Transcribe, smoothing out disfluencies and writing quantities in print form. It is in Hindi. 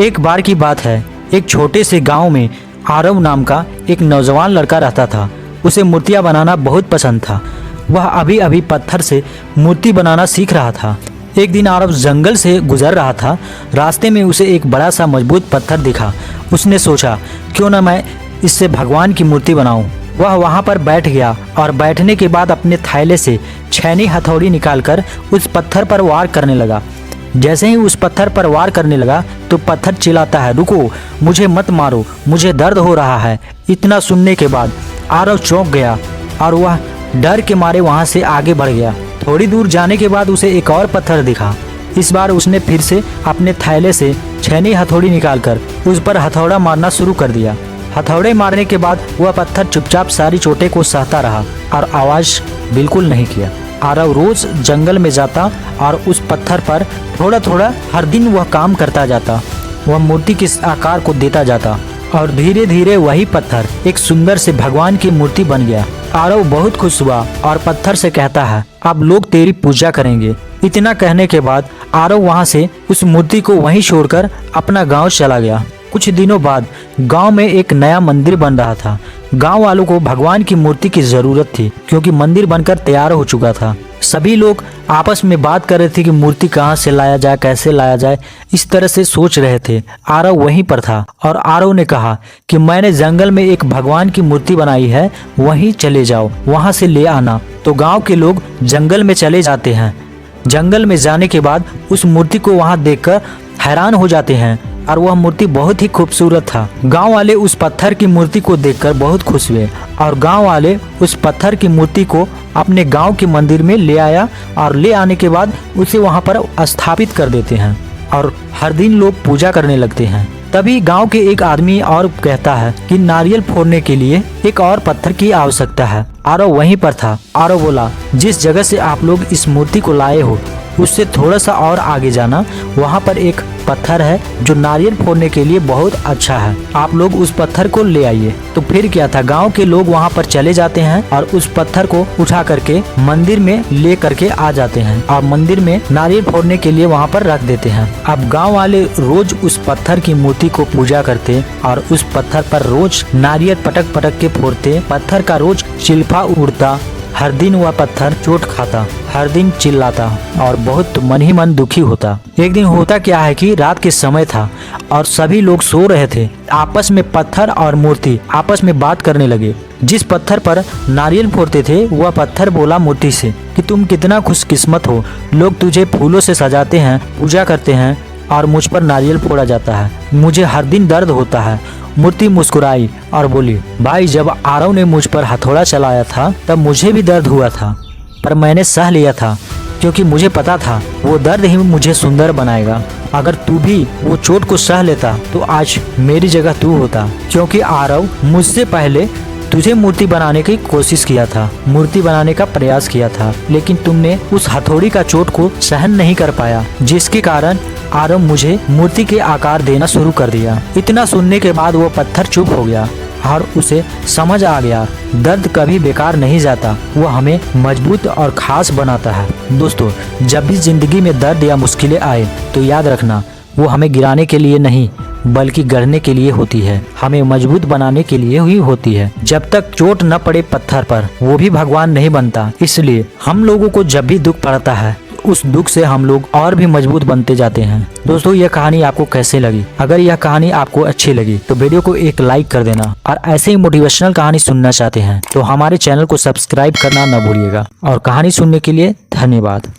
एक बार की बात है, एक छोटे से गांव में आरव नाम का एक नौजवान लड़का रहता था। उसे मूर्तियां बनाना बहुत पसंद था। वह अभी अभी पत्थर से मूर्ति बनाना सीख रहा था। एक दिन आरव जंगल से गुजर रहा था। रास्ते में उसे एक बड़ा सा मजबूत पत्थर दिखा। उसने सोचा, क्यों न मैं इससे भगवान की मूर्ति बनाऊं। वह वहां पर बैठ गया और बैठने के बाद अपने थैले से छैनी हथौड़ी निकालकर उस पत्थर पर वार करने लगा। जैसे ही उस पत्थर पर वार करने लगा तो पत्थर चिल्लाता है, रुको, मुझे मत मारो, मुझे दर्द हो रहा है। इतना सुनने के बाद आरव चौंक गया और वह डर के मारे वहां से आगे बढ़ गया। थोड़ी दूर जाने के बाद उसे एक और पत्थर दिखा। इस बार उसने फिर से अपने थैले से छैनी हथौड़ी निकालकर उस पर हथौड़ा मारना शुरू कर दिया। हथौड़े मारने के बाद वह पत्थर चुपचाप सारी चोटें को सहता रहा और आवाज बिल्कुल नहीं किया। आरव रोज जंगल में जाता और उस पत्थर पर थोड़ा थोड़ा हर दिन वह काम करता जाता। वह मूर्ति के आकार को देता जाता और धीरे धीरे वही पत्थर एक सुंदर से भगवान की मूर्ति बन गया। आरव बहुत खुश हुआ और पत्थर से कहता है, अब लोग तेरी पूजा करेंगे। इतना कहने के बाद आरव वहां से उस मूर्ति को वहीं छोड़कर अपना गांव चला गया। कुछ दिनों बाद गांव में एक नया मंदिर बन रहा था। गांव वालों को भगवान की मूर्ति की जरूरत थी क्योंकि मंदिर बनकर तैयार हो चुका था। सभी लोग आपस में बात कर रहे थे कि मूर्ति कहां से लाया जाए, कैसे लाया जाए, इस तरह से सोच रहे थे। आरव वहीं पर था और आरव ने कहा कि मैंने जंगल में एक भगवान की मूर्ति बनाई है, वहीं चले जाओ, वहां से ले आना। तो गाँव के लोग जंगल में चले जाते हैं। जंगल में जाने के बाद उस मूर्ति को वहां देखकर हैरान हो जाते हैं और वह मूर्ति बहुत ही खूबसूरत था। गांव वाले उस पत्थर की मूर्ति को देखकर बहुत खुश हुए और गांव वाले उस पत्थर की मूर्ति को अपने गांव के मंदिर में ले आया और ले आने के बाद उसे वहां पर स्थापित कर देते हैं और हर दिन लोग पूजा करने लगते हैं। तभी गांव के एक आदमी और कहता है कि नारियल फोड़ने के लिए एक और पत्थर की आवश्यकता है। आरव वहीं पर था। आरव बोला, जिस जगह से आप लोग इस मूर्ति को लाए हो उससे थोड़ा सा और आगे जाना, वहाँ पर एक पत्थर है जो नारियल फोड़ने के लिए बहुत अच्छा है, आप लोग उस पत्थर को ले आइए। तो फिर क्या था, गांव के लोग वहाँ पर चले जाते हैं और उस पत्थर को उठा करके मंदिर में ले करके आ जाते हैं और मंदिर में नारियल फोड़ने के लिए वहाँ पर रख देते हैं। अब गाँव वाले रोज उस पत्थर की मूर्ति को पूजा करते और उस पत्थर पर रोज नारियल पटक पटक के फोड़ते। पत्थर का रोज चिल्फा उड़ता। हर दिन वह पत्थर चोट खाता, हर दिन चिल्लाता और बहुत मन ही मन दुखी होता। एक दिन होता क्या है कि रात के समय था और सभी लोग सो रहे थे। आपस में पत्थर और मूर्ति आपस में बात करने लगे। जिस पत्थर पर नारियल फोड़ते थे वह पत्थर बोला मूर्ति से कि तुम कितना खुशकिस्मत हो, लोग तुझे फूलों से सजाते हैं, पूजा करते हैं और मुझ पर नारियल फोड़ा जाता है, मुझे हर दिन दर्द होता है। मूर्ति मुस्कुराई और बोली, भाई, जब आरव ने मुझ पर हथौड़ा चलाया था तब मुझे भी दर्द हुआ था, पर मैंने सह लिया था क्योंकि मुझे पता था वो दर्द ही मुझे सुंदर बनाएगा। अगर तू भी वो चोट को सह लेता तो आज मेरी जगह तू होता, क्योंकि आरव मुझसे पहले तुझे मूर्ति बनाने की कोशिश किया था, मूर्ति बनाने का प्रयास किया था, लेकिन तुमने उस हथौड़ी का चोट को सहन नहीं कर पाया, जिसके कारण आरव मुझे मूर्ति के आकार देना शुरू कर दिया। इतना सुनने के बाद वो पत्थर चुप हो गया और उसे समझ आ गया, दर्द कभी बेकार नहीं जाता, वो हमें मजबूत और खास बनाता है। दोस्तों, जब भी जिंदगी में दर्द या मुश्किलें आए तो याद रखना, वो हमें गिराने के लिए नहीं बल्कि गढ़ने के लिए होती है, हमें मजबूत बनाने के लिए ही होती है। जब तक चोट न पड़े पत्थर पर, वो भी भगवान नहीं बनता। इसलिए हम लोगों को जब भी दुख पड़ता है उस दुख से हम लोग और भी मजबूत बनते जाते हैं। दोस्तों, यह कहानी आपको कैसे लगी? अगर यह कहानी आपको अच्छी लगी तो वीडियो को एक लाइक कर देना और ऐसे ही मोटिवेशनल कहानी सुनना चाहते हैं तो हमारे चैनल को सब्सक्राइब करना न भूलिएगा। और कहानी सुनने के लिए धन्यवाद।